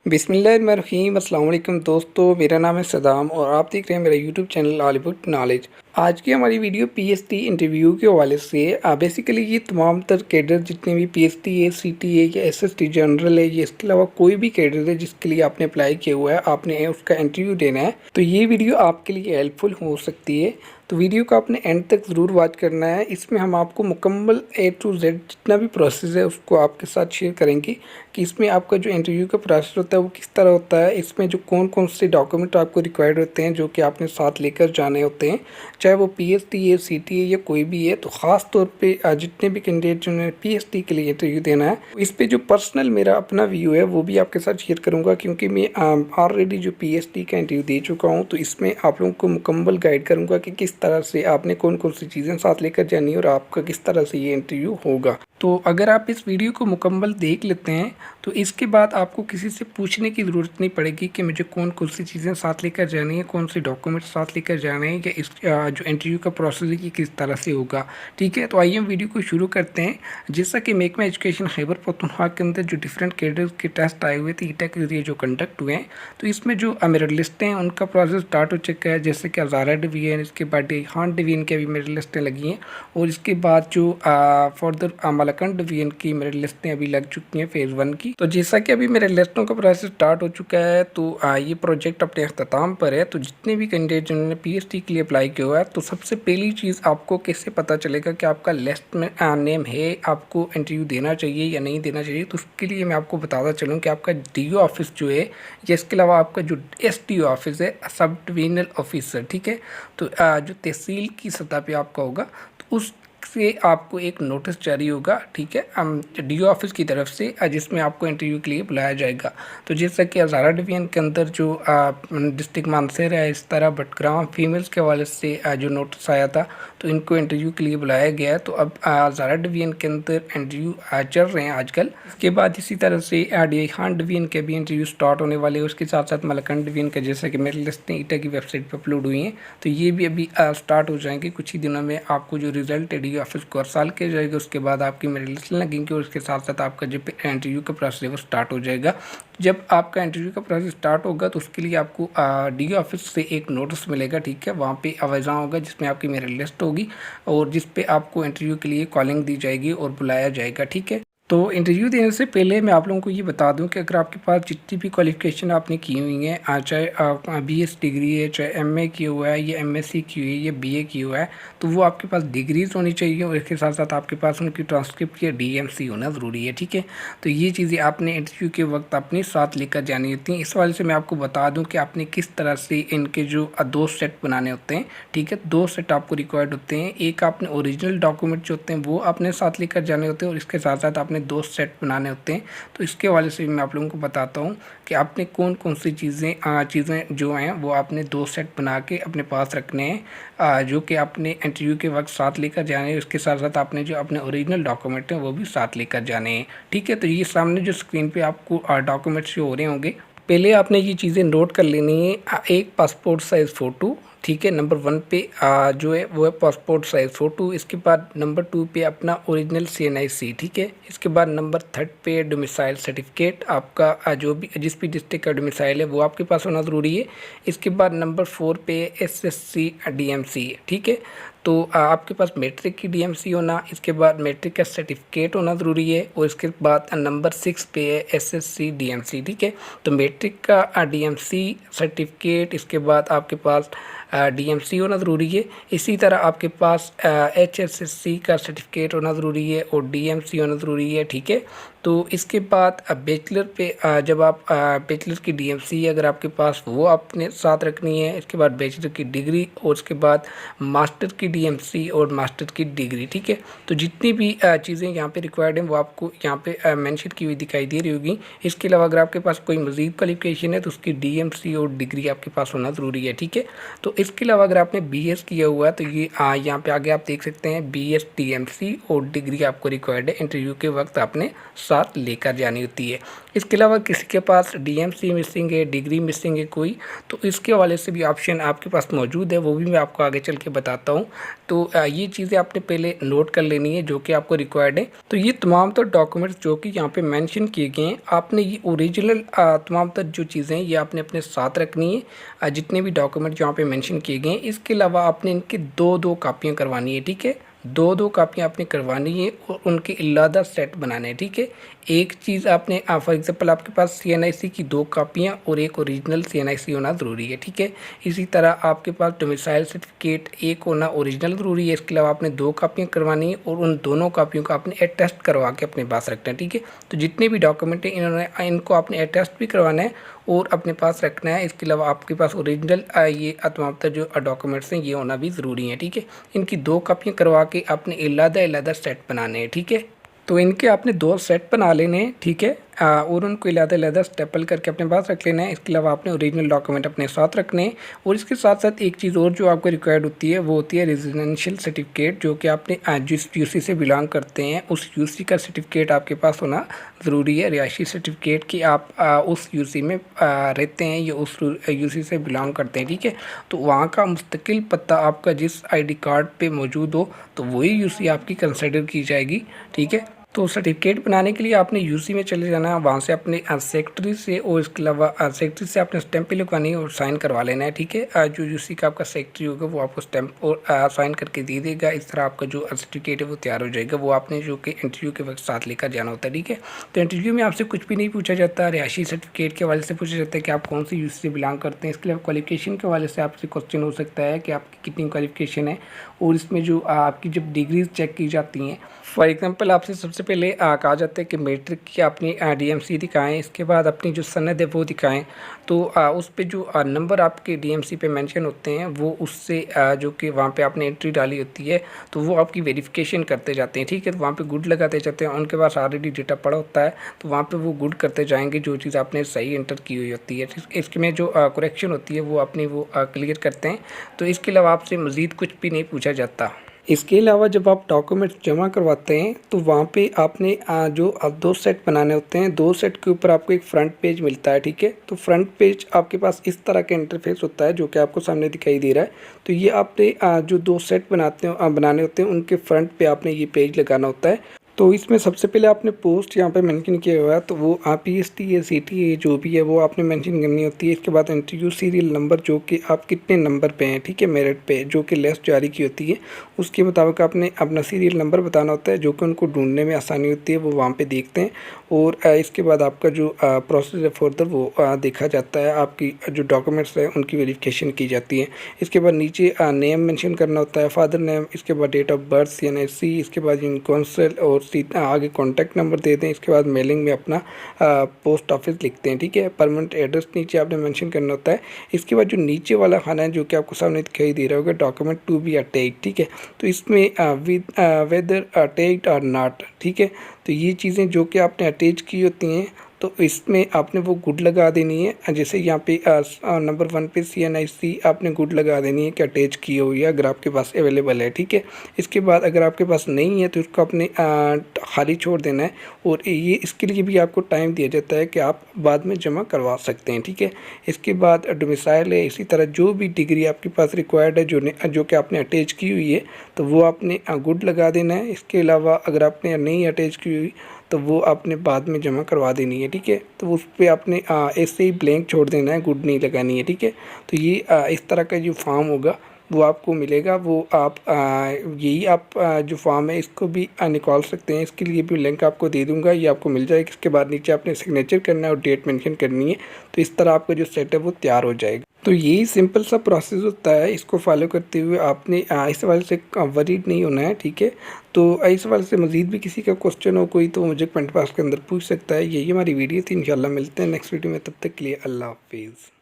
बिस्मिल्लाहिर्रहमानिर्रहीम अस्सलाम वालेकुम दोस्तों, मेरा नाम है सदाम और आप देख रहे हैं मेरा यूट्यूब चैनल हॉलीवुड नॉलेज। आज की हमारी वीडियो पीएसटी इंटरव्यू के हवाले से बेसिकली ये तमाम तर कैडर जितने भी पीएसटी है, सीटी है या एसएसटी जनरल है, ये इसके अलावा कोई भी कैडर है जिसके लिए आपने अप्लाई किया हुआ है, आपने उसका इंटरव्यू देना है, तो ये वीडियो आपके लिए हेल्पफुल हो सकती है। तो वीडियो को आपने एंड तक ज़रूर वॉच करना है। इसमें हम आपको मुकम्मल A to Z जितना भी प्रोसेस है उसको आपके साथ शेयर करेंगे कि इसमें आपका जो इंटरव्यू का प्रोसेस होता है वो किस तरह होता है, इसमें जो कौन कौन से डॉक्यूमेंट आपको रिक्वायर्ड होते हैं जो कि आपने साथ लेकर जाने होते हैं, चाहे वो पीएसटी है, सीटी है या कोई भी है। तो ख़ास तौर पे जितने भी कैंडिडेट जिन्होंने पीएसटी के लिए इंटरव्यू देना है, इस पर जो पर्सनल मेरा अपना व्यू है वो भी आपके साथ शेयर करूँगा, क्योंकि मैं ऑलरेडी जो पीएसटी का इंटरव्यू दे चुका हूँ। तो इसमें आप लोगों को मुकम्मल गाइड करूँगा कि किस तरह से आपने कौन कौन सी चीज़ें साथ लेकर जानी है और आपका किस तरह से ये इंटरव्यू होगा। तो अगर आप इस वीडियो को मुकम्मल देख लेते हैं तो इसके बाद आपको किसी से पूछने की ज़रूरत नहीं पड़ेगी कि मुझे कौन कौन सी चीज़ें साथ लेकर जानी है, कौन से डॉक्यूमेंट्स साथ लेकर जाने हैं, या इस जो इंटरव्यू का प्रोसेस है कि किस तरह से होगा। ठीक है, तो आइए हम वीडियो को शुरू करते हैं। जैसा कि महकमा एजुकेशन खैबर पख्तूनख्वा के अंदर जो डिफरेंट कैडर के टेस्ट आए हुए थे ईटा के जरिए जो कंडक्ट हुए हैं, तो इसमें जो मेरिट लिस्टें हैं उनका प्रोसेस स्टार्ट हो चुका है। जैसे कि हज़ारा डिवीजन, इसके बाद खान डिवीजन की अभी मेरिट लिस्टें लगी हैं, और इसके बाद जो फर्दर मलकन डिवीजन की मेरिट लिस्टें अभी लग चुकी हैं फेज़ 1 की। तो जैसा कि अभी मेरे लिस्टों का प्रोसेस स्टार्ट हो चुका है, तो ये प्रोजेक्ट अपने अख्ताम पर है। तो जितने भी कैंडिडेट जिन्होंने पीएचडी के लिए अप्लाई किया हुआ है, तो सबसे पहली चीज़ आपको कैसे पता चलेगा कि आपका लिस्ट में नेम है, आपको इंटरव्यू देना चाहिए या नहीं देना चाहिए। तो उसके लिए मैं आपको बताता चलूँ कि आपका डीओ ऑफिस जो है, या इसके अलावा आपका जो एसडीओ ऑफिस है, सब डिवीजनल ऑफिसर, ठीक है, तो जो तहसील की सतह पर आपका होगा, तो उस से आपको एक नोटिस जारी होगा, ठीक है, डीओ ऑफिस की तरफ से, जिसमें आपको इंटरव्यू के लिए बुलाया जाएगा। तो जैसा कि हज़ारा डिवीजन के अंदर जो डिस्ट्रिक्ट मानसर है, इस तरह बटग्राम फीमेल्स के हवाले से जो नोटिस आया था, तो इनको इंटरव्यू के लिए बुलाया गया है। तो अब हज़ारा डिवीजन के अंदर इंटरव्यू चल रहे हैं आजकल। इसके बाद इसी तरह से डी खान डिवीजन के भी इंटरव्यू स्टार्ट होने वाले हैं। उसके साथ साथ मलकन डिवीजन का, जैसा कि मेरी लिस्टें ईटा की वेबसाइट पर अपलोड हुई हैं, तो ये भी अभी स्टार्ट हो जाएंगे कुछ ही दिनों में। आपको जो रिजल्ट है डीओ ऑफिस को हर साल किया जाएगा, उसके बाद आपकी मेरिट लिस्ट लगेंगी, और उसके साथ साथ आपका जो इंटरव्यू का प्रोसेस है वो स्टार्ट हो जाएगा। जब आपका इंटरव्यू का प्रोसेस स्टार्ट होगा तो उसके लिए आपको डीओ ऑफिस से एक नोटिस मिलेगा, ठीक है, वहाँ पे आवेदन होगा जिसमें आपकी मेरिट लिस्ट होगी और जिस पे आपको इंटरव्यू के लिए कॉलिंग दी जाएगी और बुलाया जाएगा, ठीक है। तो इंटरव्यू देने से पहले मैं आप लोगों को ये बता दूं कि अगर आपके पास जितनी भी क्वालिफ़िकेशन आपने की हुई हैं, चाहे बीएस डिग्री है, चाहे एमए की हुआ है, या एमएससी की हुई है, या बीए की हुआ है, तो वो आपके पास डिग्रीज होनी चाहिए, और इसके साथ साथ आपके पास उनकी ट्रांसक्रिप्ट या डीएमसी होना ज़रूरी है, ठीक है। तो ये चीज़ें आपने इंटरव्यू के वक्त अपने साथ लेकर जानी होती हैं। इस वाले से मैं आपको बता दूँ कि आपने किस तरह से इनके जो 2 सेट बनाने होते हैं, ठीक है, 2 सेट आपको रिक्वायर्ड होते हैं। एक आपने ओरिजिनल डॉक्यूमेंट जो होते हैं वो आपने साथ लेकर जाने होते हैं, और इसके साथ साथ आपने 2 सेट बनाने होते हैं। तो इसके हवाले से मैं आप लोगों को बताता हूँ कि आपने कौन कौन सी चीज़ें जो हैं वो आपने 2 सेट बना के अपने पास रखने हैं, जो कि आपने इंटरव्यू के वक्त साथ लेकर जाने हैं। उसके साथ साथ आपने जो अपने ओरिजिनल डॉक्यूमेंट हैं वो भी साथ लेकर जाने हैं, ठीक है। तो ये सामने जो स्क्रीन पे आपको डॉक्यूमेंट्स शो हो रहे होंगे, पहले आपने ये चीज़ें नोट कर लेनी है। एक पासपोर्ट साइज़ फ़ोटो, ठीक है, नंबर 1 पे जो है वो है पासपोर्ट साइज़ फ़ोटो। इसके बाद नंबर 2 पे अपना ओरिजिनल CNIC, ठीक है। इसके बाद नंबर 3 पे डोमिसाइल सर्टिफिकेट, आपका जो भी जिस भी डिस्ट्रिक्ट का डोमिसाइल है वो आपके पास होना ज़रूरी है। इसके बाद नंबर 4 पे SSC DMC, ठीक है। तो आपके पास मैट्रिक की DMC होना, इसके बाद मैट्रिक का सर्टिफिकेट होना ज़रूरी है, और इसके बाद नंबर 6 पे है SSC DMC, ठीक है। तो मैट्रिक का DMC सर्टिफिकेट, इसके बाद आपके पास DMC होना ज़रूरी है। इसी तरह आपके पास HSSC का सर्टिफिकेट होना ज़रूरी है और DMC होना ज़रूरी है, ठीक है। तो इसके बाद बैचलर पे जब आप बैचलर की DMC अगर आपके पास वो आपने साथ रखनी है। इसके बाद बैचलर की डिग्री, और उसके बाद मास्टर की DMC और मास्टर की डिग्री, ठीक है। तो जितनी भी चीज़ें यहाँ पे रिक्वायर्ड हैं वो आपको यहाँ पे मेंशन की हुई दिखाई दे रही होगी। इसके अलावा अगर आपके पास कोई मज़ीद क्वालिफिकेशन है तो उसकी DMC और डिग्री आपके पास होना ज़रूरी है, ठीक है। तो इसके अलावा अगर आपने BS किया हुआ है तो ये यहाँ पे आगे आप देख सकते हैं BS DMC और डिग्री आपको रिक्वायर्ड है, इंटरव्यू के वक्त आपने साथ लेकर जानी होती है। इसके अलावा किसी के पास DMC मिसिंग है, डिग्री मिसिंग है कोई, तो इसके हवाले से भी ऑप्शन आपके पास मौजूद है, वो भी मैं आपको आगे चल के बताता हूँ। तो ये चीज़ें आपने पहले नोट कर लेनी है जो कि आपको रिक्वायर्ड है। तो ये तमाम तर डॉक्यूमेंट्स जो कि यहाँ पे मेंशन किए गए हैं, आपने ये ओरिजिनल तमाम तर जो चीज़ें हैं ये आपने अपने साथ रखनी है। जितने भी डॉक्यूमेंट यहाँ पे मेंशन किए गए हैं, इसके अलावा आपने इनकी दो कापियाँ करवानी है, ठीक है। दो कापियाँ आपने करवानी है और उनके अलग सेट बनाने हैं, ठीक है। एक चीज़ आपने फॉर एग्जांपल आपके पास CNIC की 2 कापियाँ और एक ओरिजिनल CNIC होना ज़रूरी है, ठीक है। इसी तरह आपके पास डोमिसाइल सर्टिफिकेट एक होना ओरिजिनल ज़रूरी है। इसके अलावा आपने 2 कापियाँ करवानी है और उन दोनों कापियों का आपने अटेस्ट करवा के अपने पास रखना है, ठीक है। तो जितने भी डॉक्यूमेंट हैं इनको आपने अटेस्ट भी करवाना है और अपने पास रखना है। इसके अलावा आपके पास ओरिजिनल ये तमाम जो डॉक्यूमेंट्स हैं ये होना भी ज़रूरी है, ठीक है। इनकी 2 कापियाँ करवा के आपने अलग सेट बनाने हैं, ठीक है। तो इनके आपने 2 सेट बना लेने हैं, ठीक है। और उनको अलग स्टेपल करके अपने पास रख लेना है। इसके अलावा आपने ओरिजिनल डॉक्यूमेंट अपने साथ रखने हैं और इसके साथ साथ एक चीज़ और जो आपको रिक्वायर्ड होती है वो होती है रेजिडेंशियल सर्टिफिकेट, जो कि आपने जिस UC से बिलोंग करते हैं उस UC का सर्टिफिकेट आपके पास होना ज़रूरी है। रिहायशी सर्टिफिकेट कि आप उस UC में रहते हैं या उस UC से बिलोंग करते हैं, ठीक है। तो वहाँ का मुस्तकिल पता आपका जिस ID कार्ड पे मौजूद हो तो वही UC आपकी कंसिडर की जाएगी, ठीक है। तो सर्टिफिकेट बनाने के लिए आपने UC में चले जाना है, वहाँ से अपने सेक्रेटरी से और इसके अलावा सेक्रेटरी से आपने स्टैंप भी लगवानी है और साइन करवा लेना है, ठीक है। जो UC का आपका सेक्रेटरी होगा वो आपको स्टैंप और साइन करके दे देगा। इस तरह आपका जो सर्टिफिकेट है वो तैयार हो जाएगा। वो आपने जो कि इंटरव्यू के वक्त साथ लेकर जाना होता है, ठीक है। तो इंटरव्यू में आपसे कुछ भी नहीं पूछा जाता। रिहायशी सर्टिफिकेट के हवाले से पूछा जाता है कि आप कौन सी UC से बिलोंग करते हैं। इसके अलावा क्वालिफिकेशन के हवाले से आपसे क्वेश्चन हो सकता है कि आपकी कितनी क्वालिफिकेशन है और इसमें जो आपकी जब डिग्रीज चेक की जाती हैं, फॉर एग्जांपल आपसे सबसे पहले कहा जाता है कि मैट्रिक की अपनी DMC दिखाएं, इसके बाद अपनी जो सनद है वो दिखाएं। तो उस पे जो नंबर आपके DMC पे मेंशन होते हैं वो उससे जो कि वहाँ पे आपने एंट्री डाली होती है तो वो आपकी वेरिफिकेशन करते जाते हैं, ठीक है। तो वहाँ पे गुड लगाते जाते हैं, उनके पास ऑलरेडी डेटा पड़ा होता है तो वहाँ पे वो गुड करते जाएंगे जो चीज़ आपने सही एंटर की हुई होती है। इसमें जो करेक्शन होती है वो अपनी वो क्लियर करते हैं। तो इसके अलावा आपसे मज़ीद कुछ भी नहीं पूछा जाता। इसके अलावा जब आप डॉक्यूमेंट्स जमा करवाते हैं तो वहाँ पे आपने जो 2 सेट बनाने होते हैं, 2 सेट के ऊपर आपको एक फ्रंट पेज मिलता है, ठीक है। तो फ्रंट पेज आपके पास इस तरह का इंटरफेस होता है जो कि आपको सामने दिखाई दे रहा है। तो ये आपने जो 2 सेट बनाने होते हैं उनके फ्रंट पे आपने ये पेज लगाना होता है। तो इसमें सबसे पहले आपने पोस्ट यहाँ पे मेंशन किया हुआ है तो वो PST या CT जो भी है वो आपने मेंशन करनी होती है। इसके बाद इंटरव्यू सीरियल नंबर जो कि आप कितने नंबर पे हैं, ठीक है, मेरिट पे जो कि लिस्ट जारी की होती है उसके मुताबिक आपने अपना सीरियल नंबर बताना होता है जो कि उनको ढूंढने में आसानी होती है, वो वहाँ पे देखते हैं। और इसके बाद आपका जो प्रोसेस है फर्दर वो देखा जाता है, आपकी जो डॉक्यूमेंट्स है उनकी वेरिफिकेशन की जाती है। इसके बाद नीचे नेम मेंशन करना होता है, फादर नेम, इसके बाद डेट ऑफ बर्थ CNIC, इसके बाद काउंसिल और आगे कॉन्टैक्ट नंबर दे दें। इसके बाद मेलिंग में अपना पोस्ट ऑफिस लिखते हैं, ठीक है। परमानेंट एड्रेस नीचे आपने मेंशन करना होता है। इसके बाद जो नीचे वाला खाना है जो कि आपको सामने दिखाई दे रहा होगा डॉक्यूमेंट टू बी अटैच्ड, ठीक है। तो इसमें वेदर अटैच्ड और नॉट, ठीक है। तो ये चीज़ें जो कि आपने अटैच की होती हैं तो इसमें आपने वो गुड लगा देनी है। जैसे यहाँ पे नंबर 1 पे CNIC आपने गुड लगा देनी है कि अटैच की हुई है अगर आपके पास अवेलेबल है, ठीक है। इसके बाद अगर आपके पास नहीं है तो उसको आपने खाली छोड़ देना है और ये इसके लिए भी आपको टाइम दिया जाता है कि आप बाद में जमा करवा सकते हैं, ठीक है। इसके बाद डोमिसाइल है, इसी तरह जो भी डिग्री आपके पास रिक्वायर्ड है जो कि आपने अटैच की हुई है तो वो आपने गुड लगा देना है। इसके अलावा अगर आपने नहीं अटैच की हुई तो वो आपने बाद में जमा करवा देनी है, ठीक है। तो उस पर आपने ऐसे ही ब्लैंक छोड़ देना है, गुड नहीं लगानी है, ठीक है। तो ये इस तरह का जो फॉर्म होगा वो आपको मिलेगा, वो आप यही आप जो फॉर्म है इसको भी निकाल सकते हैं। इसके लिए भी लिंक आपको दे दूंगा, ये आपको मिल जाएगा। इसके बाद नीचे आपने सिग्नेचर करना है और डेट मेंशन करनी है। तो इस तरह आपका जो सेट है वो तैयार हो जाएगा। तो यही सिंपल सा प्रोसेस होता है, इसको फॉलो करते हुए आपने इस सवाल से वरीड नहीं होना है, ठीक है। तो इस सवाल से मज़ीद भी किसी का क्वेश्चन हो कोई तो मुझे कमेंट बॉक्स के अंदर पूछ सकता है। यही हमारी वीडियो थी, इंशाल्लाह मिलते हैं नेक्स्ट वीडियो में, तब तक के लिए अल्लाह हाफिज़।